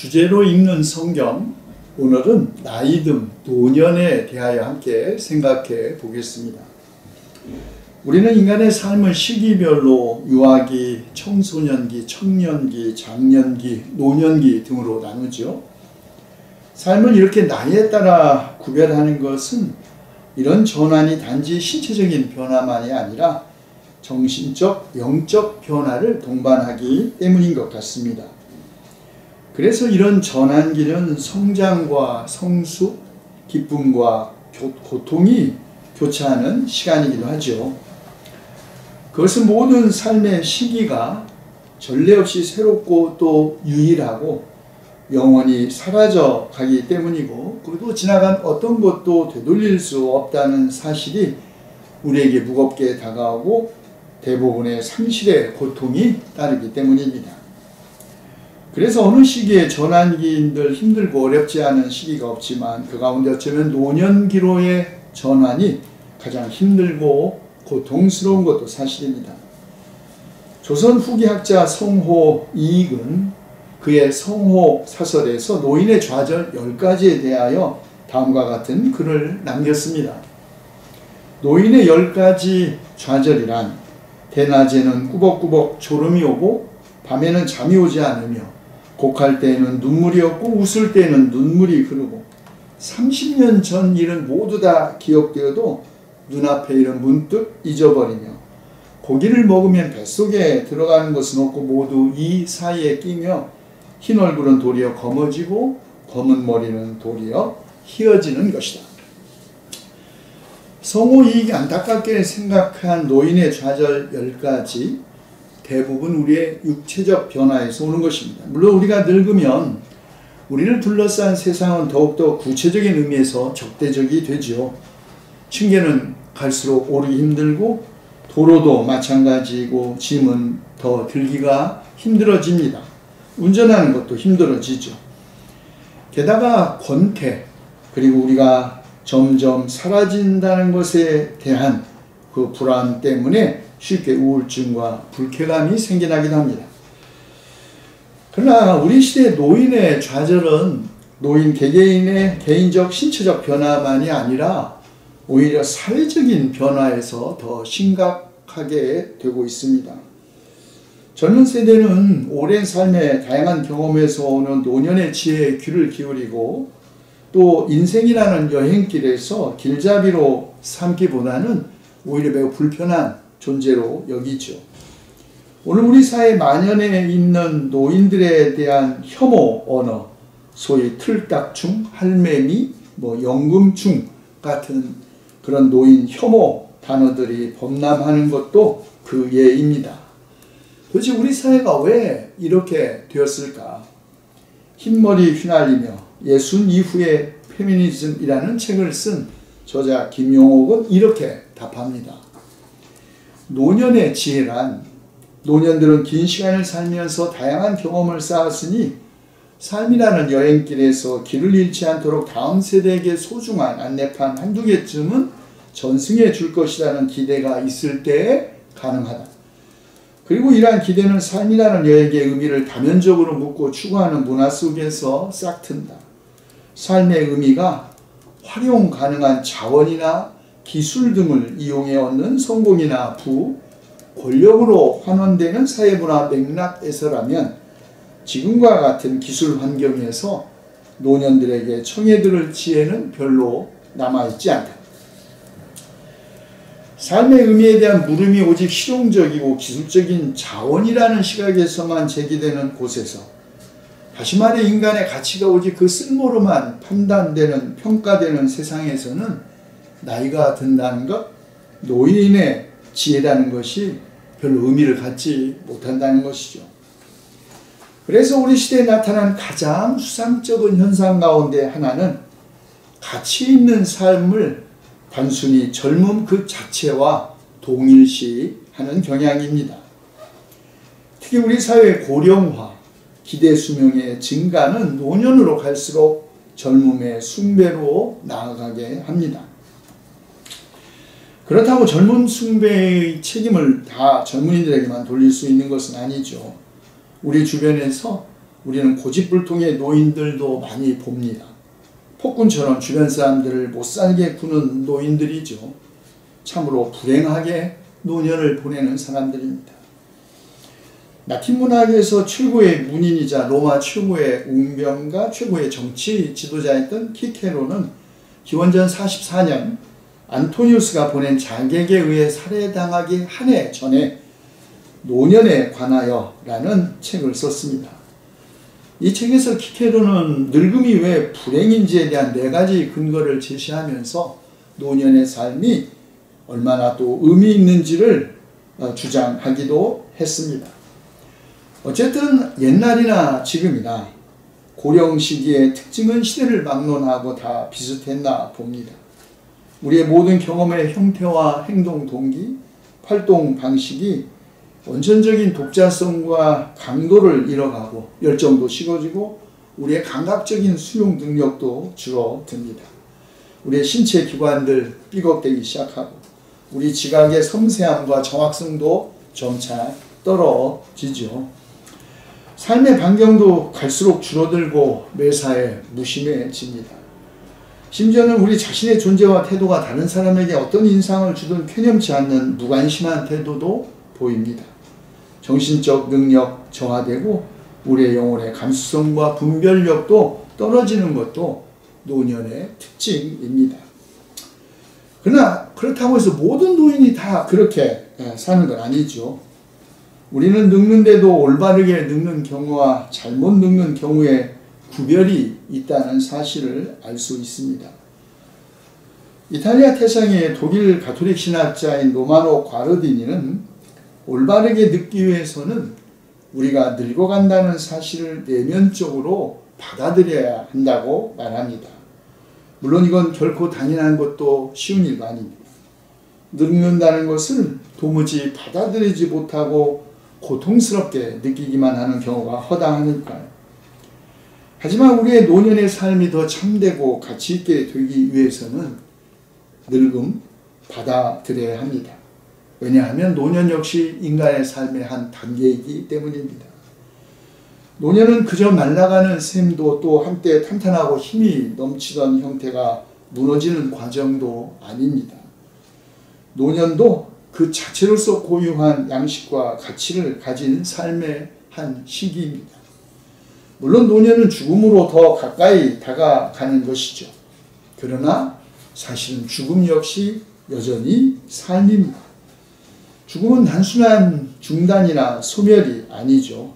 주제로 읽는 성경, 오늘은 나이듦, 노년에 대하여 함께 생각해 보겠습니다. 우리는 인간의 삶을 시기별로 유아기, 청소년기, 청년기, 장년기, 노년기 등으로 나누죠. 삶을 이렇게 나이에 따라 구별하는 것은 이런 전환이 단지 신체적인 변화만이 아니라 정신적, 영적 변화를 동반하기 때문인 것 같습니다. 그래서 이런 전환기는 성장과 성숙, 기쁨과 고통이 교차하는 시간이기도 하죠. 그것은 모든 삶의 시기가 전례 없이 새롭고 또 유일하고 영원히 사라져 가기 때문이고, 그리고 지나간 어떤 것도 되돌릴 수 없다는 사실이 우리에게 무겁게 다가오고 대부분의 상실의 고통이 따르기 때문입니다. 그래서 어느 시기에 전환기인들 힘들고 어렵지 않은 시기가 없지만 그 가운데 어쩌면 노년기로의 전환이 가장 힘들고 고통스러운 것도 사실입니다. 조선 후기 학자 성호 이익은 그의 성호 사설에서 노인의 좌절 10가지에 대하여 다음과 같은 글을 남겼습니다. 노인의 10가지 좌절이란 대낮에는 꾸벅꾸벅 졸음이 오고 밤에는 잠이 오지 않으며 곡할 때에는 눈물이 없고 웃을 때에는 눈물이 흐르고 30년 전 일은 모두 다 기억되어도 눈앞의 일은 문득 잊어버리며 고기를 먹으면 뱃속에 들어가는 것은 없고 모두 이 사이에 끼며 흰 얼굴은 도리어 검어지고 검은 머리는 도리어 희어지는 것이다. 성호 이익이 안타깝게 생각한 노인의 좌절 10가지, 대부분 우리의 육체적 변화에서 오는 것입니다. 물론 우리가 늙으면 우리를 둘러싼 세상은 더욱더 구체적인 의미에서 적대적이 되죠. 층계는 갈수록 오르기 힘들고 도로도 마찬가지고 짐은 더 들기가 힘들어집니다. 운전하는 것도 힘들어지죠. 게다가 권태, 그리고 우리가 점점 사라진다는 것에 대한 그 불안 때문에 쉽게 우울증과 불쾌감이 생겨나기도 합니다. 그러나 우리 시대의 노인의 좌절은 노인 개개인의 개인적 신체적 변화만이 아니라 오히려 사회적인 변화에서 더 심각하게 되고 있습니다. 젊은 세대는 오랜 삶의 다양한 경험에서 오는 노년의 지혜에 귀를 기울이고 또 인생이라는 여행길에서 길잡이로 삼기보다는 오히려 매우 불편한 존재로 여기죠. 오늘 우리 사회 만연해 있는 노인들에 대한 혐오 언어, 소위 틀딱충, 할매미, 연금충 같은 그런 노인 혐오 단어들이 범람하는 것도 그 예입니다. 도대체 우리 사회가 왜 이렇게 되었을까? 흰머리 휘날리며 예순 이후의 페미니즘이라는 책을 쓴 저자 김용옥은 이렇게 답합니다. 노년의 지혜란 노년들은 긴 시간을 살면서 다양한 경험을 쌓았으니 삶이라는 여행길에서 길을 잃지 않도록 다음 세대에게 소중한 안내판 한두 개쯤은 전승해 줄 것이라는 기대가 있을 때에 가능하다. 그리고 이러한 기대는 삶이라는 여행의 의미를 다면적으로 묻고 추구하는 문화 속에서 싹튼다. 삶의 의미가 활용 가능한 자원이나 기술 등을 이용해 얻는 성공이나 부, 권력으로 환원되는 사회문화 맥락에서라면 지금과 같은 기술 환경에서 노년들에게 청해들을 지혜는 별로 남아있지 않다. 삶의 의미에 대한 물음이 오직 실용적이고 기술적인 자원이라는 시각에서만 제기되는 곳에서, 다시 말해 인간의 가치가 오직 그 쓸모로만 판단되는, 평가되는 세상에서는 나이가 든다는 것, 노인의 지혜라는 것이 별로 의미를 갖지 못한다는 것이죠. 그래서 우리 시대에 나타난 가장 수상적인 현상 가운데 하나는 가치 있는 삶을 단순히 젊음 그 자체와 동일시하는 경향입니다. 특히 우리 사회의 고령화, 기대 수명의 증가는 노년으로 갈수록 젊음의 숭배로 나아가게 합니다. 그렇다고 젊음 숭배의 책임을 다 젊은이들에게만 돌릴 수 있는 것은 아니죠. 우리 주변에서 우리는 고집불통의 노인들도 많이 봅니다. 폭군처럼 주변 사람들을 못살게 구는 노인들이죠. 참으로 불행하게 노년을 보내는 사람들입니다. 라틴 문학에서 최고의 문인이자 로마 최고의 웅변가, 최고의 정치 지도자였던 키케로는 기원전 44년 안토니우스가 보낸 자객에 의해 살해당하기 한 해 전에 노년에 관하여 라는 책을 썼습니다. 이 책에서 키케로는 늙음이 왜 불행인지에 대한 4가지 근거를 제시하면서 노년의 삶이 얼마나 또 의미 있는지를 주장하기도 했습니다. 어쨌든 옛날이나 지금이나 고령 시기의 특징은 시대를 막론하고 다 비슷했나 봅니다. 우리의 모든 경험의 형태와 행동 동기, 활동 방식이 원천적인 독자성과 강도를 잃어가고 열정도 식어지고 우리의 감각적인 수용 능력도 줄어듭니다. 우리의 신체 기관들 삐걱대기 시작하고 우리 지각의 섬세함과 정확성도 점차 떨어지죠. 삶의 반경도 갈수록 줄어들고 매사에 무심해집니다. 심지어는 우리 자신의 존재와 태도가 다른 사람에게 어떤 인상을 주든 쾌념치 않는 무관심한 태도도 보입니다. 정신적 능력 저하되고 우리의 영혼의 감수성과 분별력도 떨어지는 것도 노년의 특징입니다. 그러나 그렇다고 해서 모든 노인이 다 그렇게 사는 건 아니죠. 우리는 늙는데도 올바르게 늙는 경우와 잘못 늙는 경우에 구별이 있다는 사실을 알 수 있습니다. 이탈리아 태상의 독일 가톨릭 신학자인 로마노 과르디니는 올바르게 늙기 위해서는 우리가 늙어간다는 사실을 내면적으로 받아들여야 한다고 말합니다. 물론 이건 결코 당연한 것도 쉬운 일도 아닙니다. 늙는다는 것을 도무지 받아들이지 못하고 고통스럽게 느끼기만 하는 경우가 허다하니까요. 하지만 우리의 노년의 삶이 더 참되고 가치있게 되기 위해서는 늙음 받아들여야 합니다. 왜냐하면 노년 역시 인간의 삶의 한 단계이기 때문입니다. 노년은 그저 말라가는 셈도 또 한때 탄탄하고 힘이 넘치던 형태가 무너지는 과정도 아닙니다. 노년도 그 자체로서 고유한 양식과 가치를 가진 삶의 한 시기입니다. 물론 노년은 죽음으로 더 가까이 다가가는 것이죠. 그러나 사실은 죽음 역시 여전히 삶입니다. 죽음은 단순한 중단이나 소멸이 아니죠.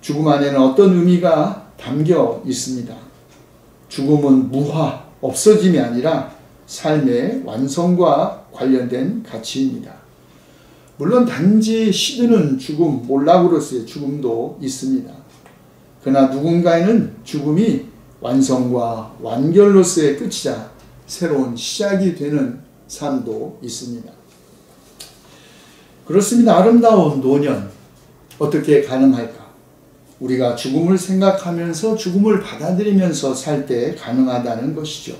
죽음 안에는 어떤 의미가 담겨 있습니다. 죽음은 무화, 없어짐이 아니라 삶의 완성과 관련된 가치입니다. 물론 단지 시드는 죽음, 몰락으로서의 죽음도 있습니다. 그러나 누군가에는 죽음이 완성과 완결로서의 끝이자 새로운 시작이 되는 삶도 있습니다. 그렇습니다. 아름다운 노년, 어떻게 가능할까? 우리가 죽음을 생각하면서 죽음을 받아들이면서 살 때 가능하다는 것이죠.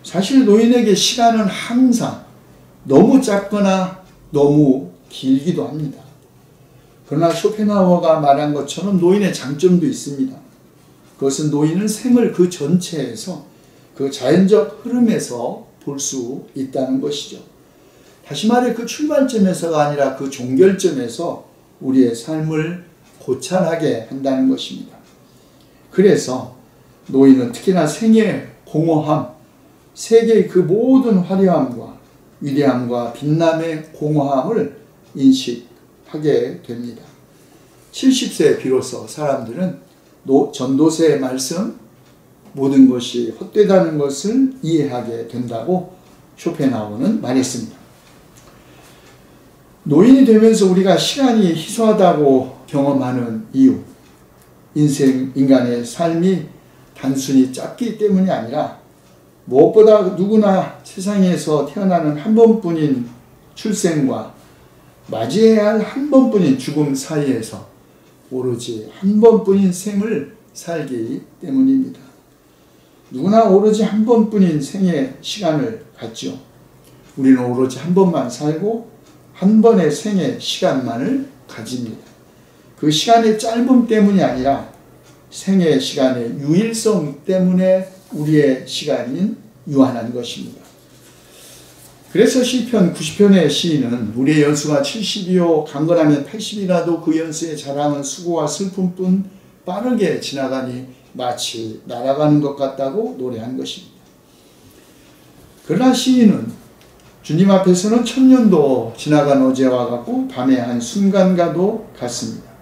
사실 노인에게 시간은 항상 너무 짧거나 너무 길기도 합니다. 그러나 쇼펜하우어가 말한 것처럼 노인의 장점도 있습니다. 그것은 노인은 생을 그 전체에서 그 자연적 흐름에서 볼 수 있다는 것이죠. 다시 말해 그 출발점에서가 아니라 그 종결점에서 우리의 삶을 고찰하게 한다는 것입니다. 그래서 노인은 특히나 생의 공허함, 세계의 그 모든 화려함과 위대함과 빛남의 공허함을 인식하게 됩니다. 70세에 비로소 사람들은 전도서의 말씀, 모든 것이 헛되다는 것을 이해하게 된다고 쇼펜하우어는 말했습니다. 노인이 되면서 우리가 시간이 희소하다고 경험하는 이유, 인간의 삶이 단순히 짧기 때문이 아니라 무엇보다 누구나 세상에서 태어나는 한 번뿐인 출생과 맞이해야 할 한 번뿐인 죽음 사이에서 오로지 한 번뿐인 생을 살기 때문입니다. 누구나 오로지 한 번뿐인 생의 시간을 갖죠. 우리는 오로지 한 번만 살고 한 번의 생의 시간만을 가집니다. 그 시간의 짧음 때문이 아니라 생애 시간의 유일성 때문에 우리의 시간인 유한한 것입니다. 그래서 시편 90편의 시인은 우리의 연수가 70이요 강건하면 80이라도 그 연수의 자랑은 수고와 슬픔뿐 빠르게 지나가니 마치 날아가는 것 같다고 노래한 것입니다. 그러나 시인은 주님 앞에서는 천년도 지나간 어제와 같고 밤의 한 순간과도 같습니다.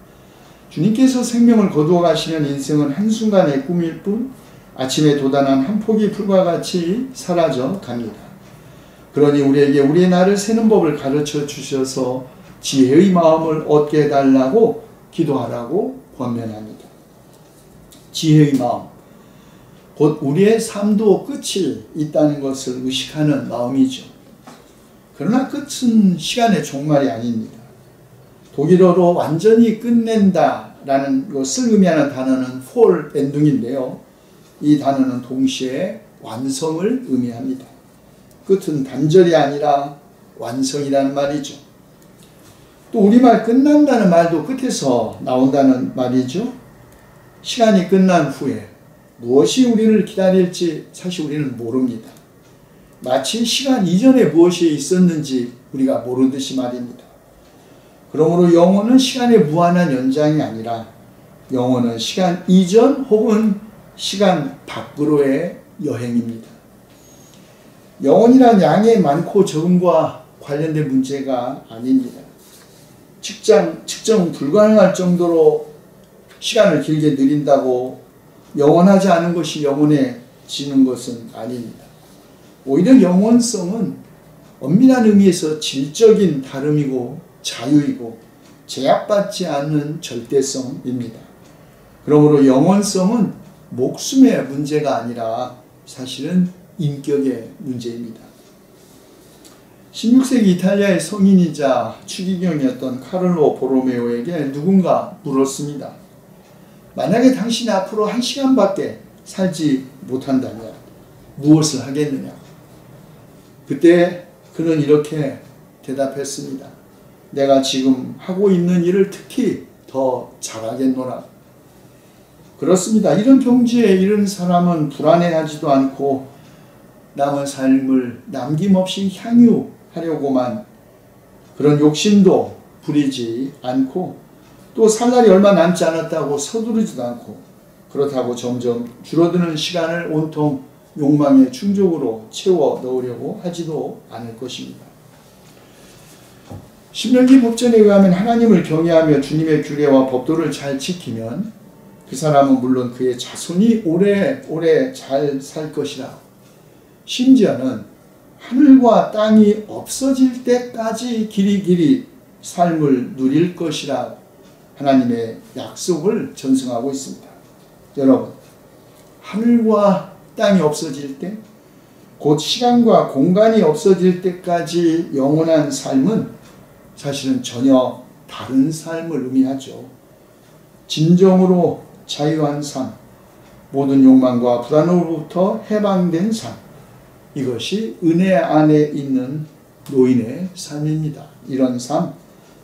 주님께서 생명을 거두어 가시면 인생은 한순간의 꿈일 뿐 아침에 돋아난 한 폭이 풀과 같이 사라져 갑니다. 그러니 우리에게 우리의 날을 세는 법을 가르쳐 주셔서 지혜의 마음을 얻게 해달라고 기도하라고 권면합니다. 지혜의 마음, 곧 우리의 삶도 끝이 있다는 것을 의식하는 마음이죠. 그러나 끝은 시간의 종말이 아닙니다. 독일어로 완전히 끝낸다라는 것을 의미하는 단어는 폴 엔딩인데요. 이 단어는 동시에 완성을 의미합니다. 끝은 단절이 아니라 완성이라는 말이죠. 또 우리말 끝난다는 말도 끝에서 나온다는 말이죠. 시간이 끝난 후에 무엇이 우리를 기다릴지 사실 우리는 모릅니다. 마치 시간 이전에 무엇이 있었는지 우리가 모르듯이 말입니다. 그러므로 영혼은 시간의 무한한 연장이 아니라 영혼은 시간 이전 혹은 시간 밖으로의 여행입니다. 영혼이란 양의 많고 적음과 관련된 문제가 아닙니다. 측정 불가능할 정도로 시간을 길게 느린다고 영원하지 않은 것이 영원해지는 것은 아닙니다. 오히려 영원성은 엄밀한 의미에서 질적인 다름이고 자유이고 제약받지 않는 절대성입니다. 그러므로 영원성은 목숨의 문제가 아니라 사실은 인격의 문제입니다. 16세기 이탈리아의 성인이자 추기경이었던 카를로 보로메오에게 누군가 물었습니다. 만약에 당신이 앞으로 1시간밖에 살지 못한다면 무엇을 하겠느냐? 그때 그는 이렇게 대답했습니다. 내가 지금 하고 있는 일을 특히 더 잘하겠노라. 그렇습니다. 이런 경지에 이른 사람은 불안해하지도 않고 남은 삶을 남김없이 향유하려고만 그런 욕심도 부리지 않고 또 살 날이 얼마 남지 않았다고 서두르지도 않고 그렇다고 점점 줄어드는 시간을 온통 욕망의 충족으로 채워 넣으려고 하지도 않을 것입니다. 신명기 법전에 의하면 하나님을 경외하며 주님의 규례와 법도를 잘 지키면 그 사람은 물론 그의 자손이 오래오래 잘 살 것이라. 심지어는 하늘과 땅이 없어질 때까지 길이길이 삶을 누릴 것이라 하나님의 약속을 전승하고 있습니다. 여러분, 하늘과 땅이 없어질 때, 곧 시간과 공간이 없어질 때까지 영원한 삶은 사실은 전혀 다른 삶을 의미하죠. 진정으로 자유한 삶, 모든 욕망과 불안으로부터 해방된 삶, 이것이 은혜 안에 있는 노인의 삶입니다. 이런 삶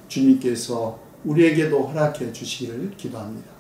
주님께서 우리에게도 허락해 주시기를 기도합니다.